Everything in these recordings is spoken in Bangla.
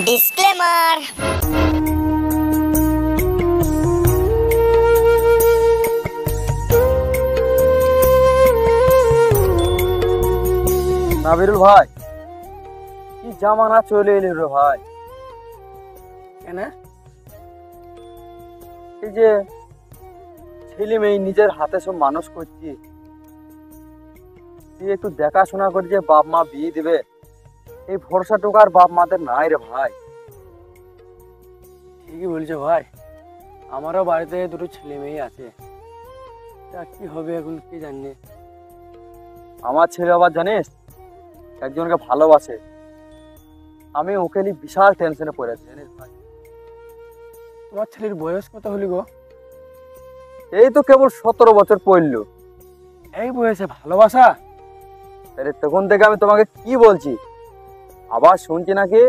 ডিসক্লেমার। নাবিরুল ভাই, কি জামানা চলে এলি রে ভাই। কেন এই যে ছেলে মেয়ে নিজের হাতে সব মানুষ করছি, তুই একটু দেখাশোনা করে যে বাপ মা বিয়ে দিবে, এই ভরসা টোকার বাপ মাদের নাই রে ভাই। ঠিকই বলছো ভাই, আমারও বাড়িতে দুটো ছেলে মেয়ে আছে, তা কি হবে এখন কি জানি। আমার ছেলে আবার জানিস একজনকে ভালোবাসে, আমি ওকে নিয়ে বিশাল টেনশনে পড়ে আছি জানিস ভাই। তোমার ছেলের বয়স কত হলি গো? এই তো কেবল 17 বছর পড়লো। এই বয়সে ভালোবাসা? আরে তখন থেকে আমি তোমাকে কি বলছি, আবার শুনছি নাকি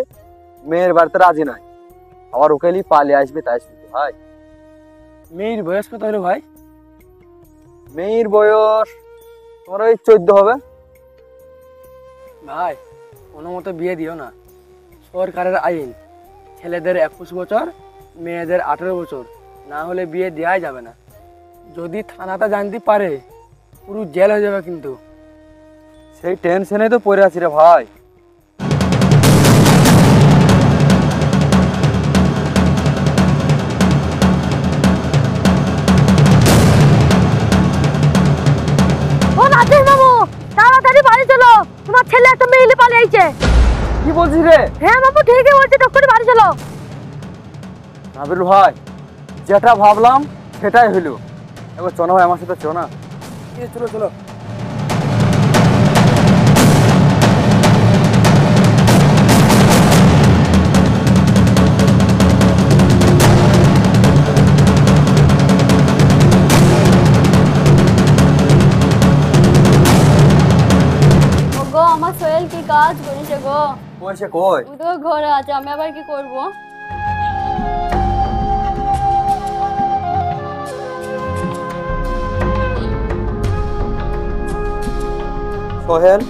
মেয়ের বাড়িতে রাজি নাই, আবার ওকে নিয়ে পালিয়ে আসবে তাই শুনছি ভাই। মেয়ের বয়স কত হলো ভাই? মেয়ের বয়স তোমার ওই 14 হবে। ভাই কোনো মতো বিয়ে দিও না, সরকারের আইন ছেলেদের 21 বছর মেয়েদের 18 বছর না হলে বিয়ে দেওয়াই যাবে না। যদি থানাটা জানতে পারে পুরো জেল হয়ে যাবে কিন্তু। সেই টেনশনে তো পড়ে আছি রে ভাই। ও রাজেশ বাবু, তাড়াতাড়ি বাড়ি চলো, তোমার ছেলে একটা মেয়ে পালিয়ে আইছে। কি বলছিস রে? হ্যাঁ বাবু, ঠিকই বলছি, ডক্টর বাড়ি চলো। নাবিল ভাই, যেটা ভাবলাম সেটাই হইলো। এবার চলো ভাই, আমার সাথে চলো না। চলো চলো। গো আমার সোহেল কি কাজ করেছে গো? কইছে কই? ও তো ঘরে আছে, আমি আবার কি করব? সোহেল,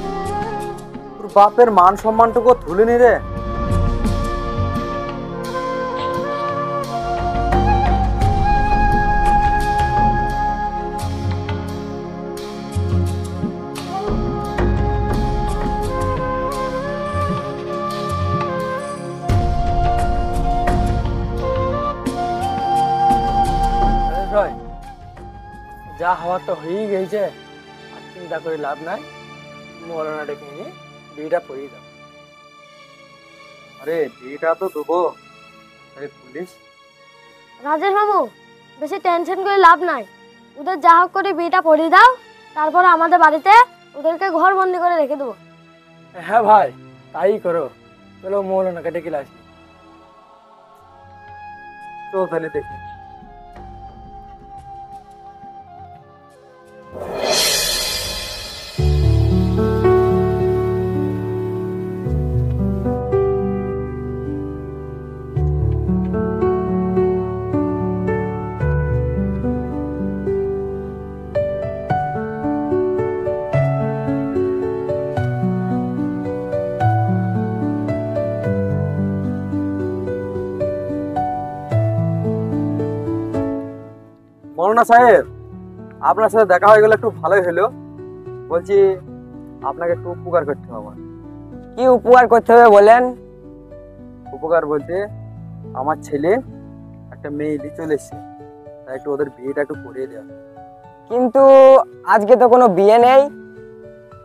তোর বাপের মান সম্মানটুকু ধুলে নি রে। যা হওয়ার তো হয়েই গেছে, আর চিন্তা করে লাভ নাই। মৌলানা ডেকে নিয়ে বিয়েটা পড়িয়ে দাও। আরে বিয়েটা তো দেবো। আরে পুলিশ রাজেশ বাবু, বেশি টেনশন করে লাভ নাই, ওদের যা হোক করে বিয়েটা পড়িয়ে দাও, তারপর আমাদের বাড়িতে ওদেরকে ঘর বন্দি করে রেখে দেবো। হ্যাঁ ভাই, তাই করো। চলো মৌলানাকে ডেকে আসি। তো তাহলে দেখি। মৌলানা সাহেব, আপনার সাথে দেখা হয়ে গেলে একটু ভালোই হলো। বলছি আপনাকে একটু উপকার করতে হবে। কি উপকার করতে হবে বলেন? উপকার বলতে আমার ছেলে একটা মেয়ে নিয়ে চলে এসছে, তাই একটু ওদের বিয়েটা একটু করিয়ে দেওয়া। কিন্তু আজকে তো কোনো বিয়ে নেই।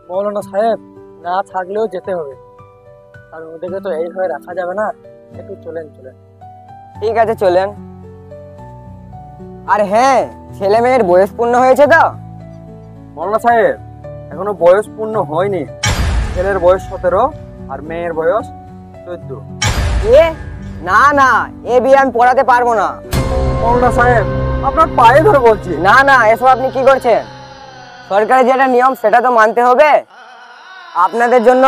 মৌলানা সাহেব, না থাকলেও যেতে হবে, আর ওদেরকে তো এইভাবে রাখা যাবে না। একটু চলেন চলেন। ঠিক আছে চলেন। আর হ্যাঁ, ছেলে মেয়ের বয়স পূর্ণ হয়েছে তো? মৌলানা সাহেব, এখনো বয়স পূর্ণ হয়নি। ছেলের বয়স 17 আর মেয়ের বয়স 14। এ না না, এ বিয়ে আমি পড়াতে পারবো না। মৌলানা সাহেব, আপনার পায়ে ধরে বলছি। না না, এসব আপনি কি করছেন? সরকারের যেটা নিয়ম সেটা তো মানতে হবে। আপনাদের জন্য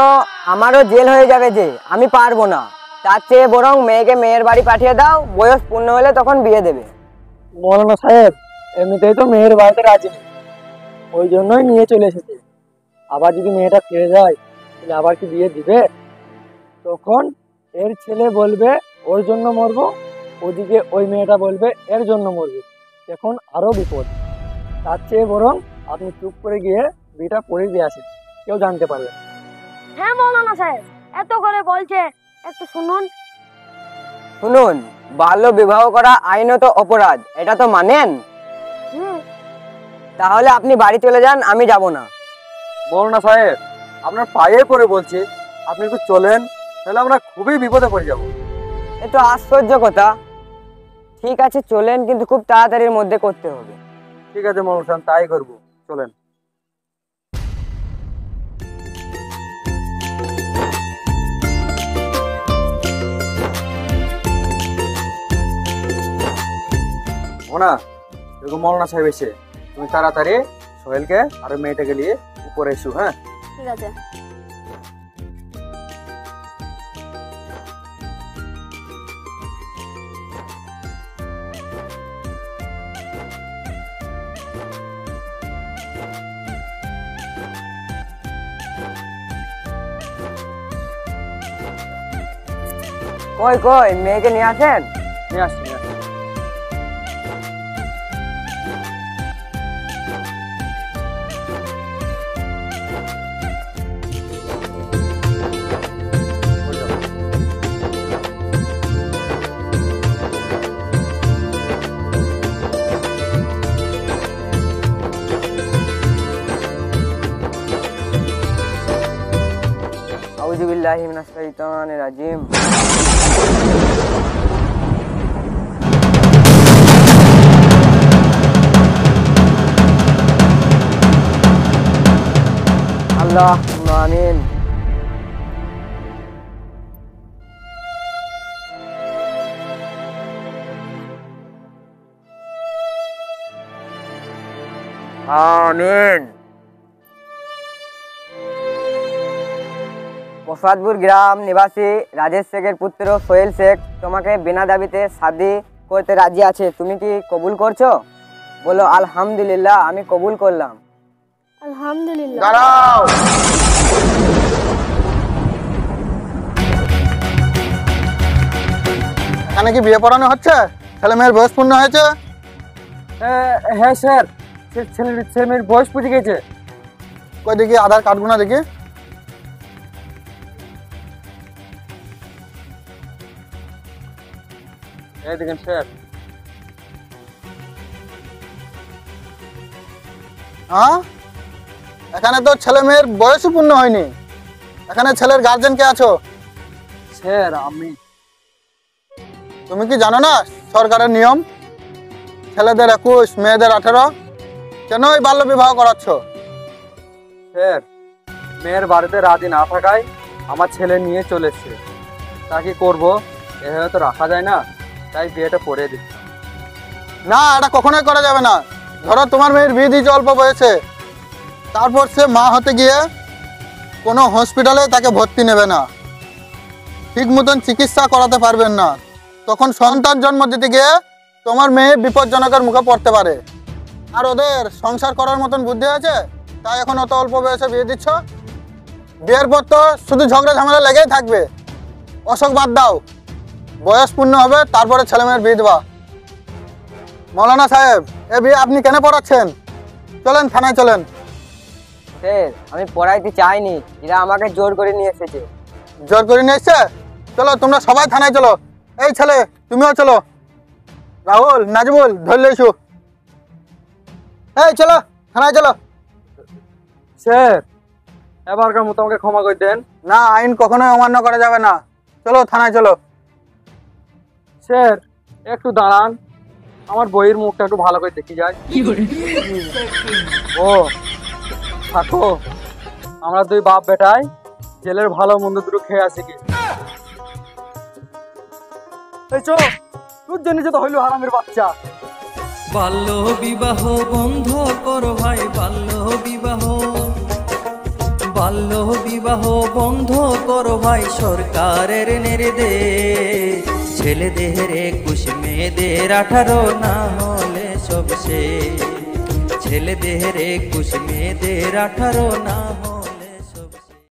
আমারও জেল হয়ে যাবে, যে আমি পারবো না। তার চেয়ে বরং মেয়েকে মেয়ের বাড়ি পাঠিয়ে দাও, বয়স পূর্ণ হলে তখন বিয়ে দেবে। মৌলানা সাহেব, এমনিতেই তো মেয়ের বাড়িতে রাজি নেই, ওই জন্যই নিয়ে চলে এসেছে। আবার যদি মেয়েটা ফিরে যায় তাহলে আবার কি বিয়ে দিবে? তখন এর ছেলে বলবে ওর জন্য মরবো, ওদিকে ওই মেয়েটা বলবে এর জন্য মরবে। এখন আরো বিপদ। তার চেয়ে বরং আপনি চুপ করে গিয়ে বিয়েটা পড়িয়ে দিয়ে আসেন, কেউ জানতে পারবে না। হ্যাঁ মৌলানা সাহেব, এত করে বলছে, একটু শুনুন। শুনুন, বাল্য বিবাহ করা আইনত অপরাধ, এটা তো মানেন? হুম। তাহলে আপনি বাড়ি চলে যান, আমি যাব না। মৌলানা সাহেব, আপনার পায়ে পড়ে বলছি, আপনি একটু চলেন, তাহলে আমরা খুবই বিপদে পড়ে যাব। এ তো আশ্চর্য কথা। ঠিক আছে চলেন, কিন্তু খুব তাড়াতাড়ির মধ্যে করতে হবে। ঠিক আছে মৌলানা সাহেব, তাই করবো, চলেন। না এরকম মৌলানা সাহেব এসে, তুমি তাড়াতাড়ি সোহেলকে আর মেয়েটাকে নিয়ে উপরে এসো। হ্যাঁ ঠিক আছে। কই কই মেয়েকে নিয়ে আসেন। নিয়ে আসছি, নিয়ে আসছি। আউযু বিল্লাহি মিনাশ শাইতানির রাজিম। আল্লাহুম্মা আমিন। আমিন। মোসাদপুর গ্রাম নিবাসী রাজেশ শেখের পুত্র সোহেল শেখ তোমাকে বিনা দাবিতে শাদী করতে রাজি আছে, তুমি কি কবুল করছো? বলো আলহামদুলিল্লাহ, আমি কবুল করলাম। আলহামদুলিল্লাহ। দাঁড়াও। এখানে কি বিয়ে পড়ানো হচ্ছে? ছেলে মেয়ের বয়স পূর্ণ হয়েছে? হ্যাঁ স্যার, ছেলে মেয়ের বয়স পুজে গেছে। কই দেখি আধার কার্ডগুলো দেখি। এই দেখেন স্যার। হ্যাঁ, এখানে তো ছেলে মেয়ের বয়সই পূর্ণ হয়নি। এখানে ছেলের গার্জেন কে আছো? স্যার আমি। তুমি কি জানো না সরকারের নিয়ম? ছেলেদের 21, মেয়েদের 18। কেন এই বাল্য বিবাহ করাচ্ছ? স্যার, মেয়ের বাড়িতে রাজি না থাকায় আমার ছেলে নিয়ে চলে এসছে। তা কি করবো, এভাবে তো রাখা যায় না, তাই বিয়েটা পড়িয়ে দিচ্ছি। না, এটা কখনোই করা যাবে না। ধরো তোমার মেয়ের বিয়ে দিয়েছে অল্প বয়সে, তারপর সে মা হতে গিয়ে কোনো হসপিটালে তাকে ভর্তি নেবে না, ঠিক মতন চিকিৎসা করাতে পারবেন না, তখন সন্তান জন্ম দিতে গিয়ে তোমার মেয়ে বিপজ্জনকের মুখে পড়তে পারে। আর ওদের সংসার করার মতন বুদ্ধি আছে, তাই এখন অত অল্প বয়সে বিয়ে দিচ্ছ। বিয়ের পর তো শুধু ঝগড়া ঝামেলা লেগেই থাকবে। অসুখ বাদ দাও, বয়স পূর্ণ হবে তারপরে ছেলে মেয়ের বিয়ে দেওয়া। মৌলানা সাহেব, এ বিয়ে আপনি কেন পড়াচ্ছেন? চলেন থানায় চলেন। স্যার, আমি পড়াইতে চাইনি, এরা আমাকে জোর করে নিয়ে এসেছে। জোর করে নিয়ে এসছে? চলো তোমরা সবাই থানায় চলো। এই ছেলে তুমিও চলো। রাহুল, নাজমুল, ধরলে এসো। এই চলো থানায় চলো। স্যার, এবারকার মতো আমাকে ক্ষমা করে দেন। না, আইন কখনোই অমান্য করা যাবে না। চলো থানায় চলো। স্যার একটু দাঁড়ান, আমার বইয়ের মুখটা একটু ভালো করে দেখি যায়। ও থাকো, আমরা দুই বাপ বেটায় জেলের ভালো মন্দ দুটো খেয়ে আসি কি। এই চো, তোর জন্য যে তো হইলো হারামের বাচ্চা। বাল্য বিবাহ বন্ধ করো ভাই, বাল্য বিবাহ, বাল্য বিবাহ বন্ধ করো ভাই, সরকারের নির্দেশ। ছেলেদের 21, মেয়েদের 18, না হলে সব শেষ। ছেলেদের 21, মেয়েদের 18, না হলে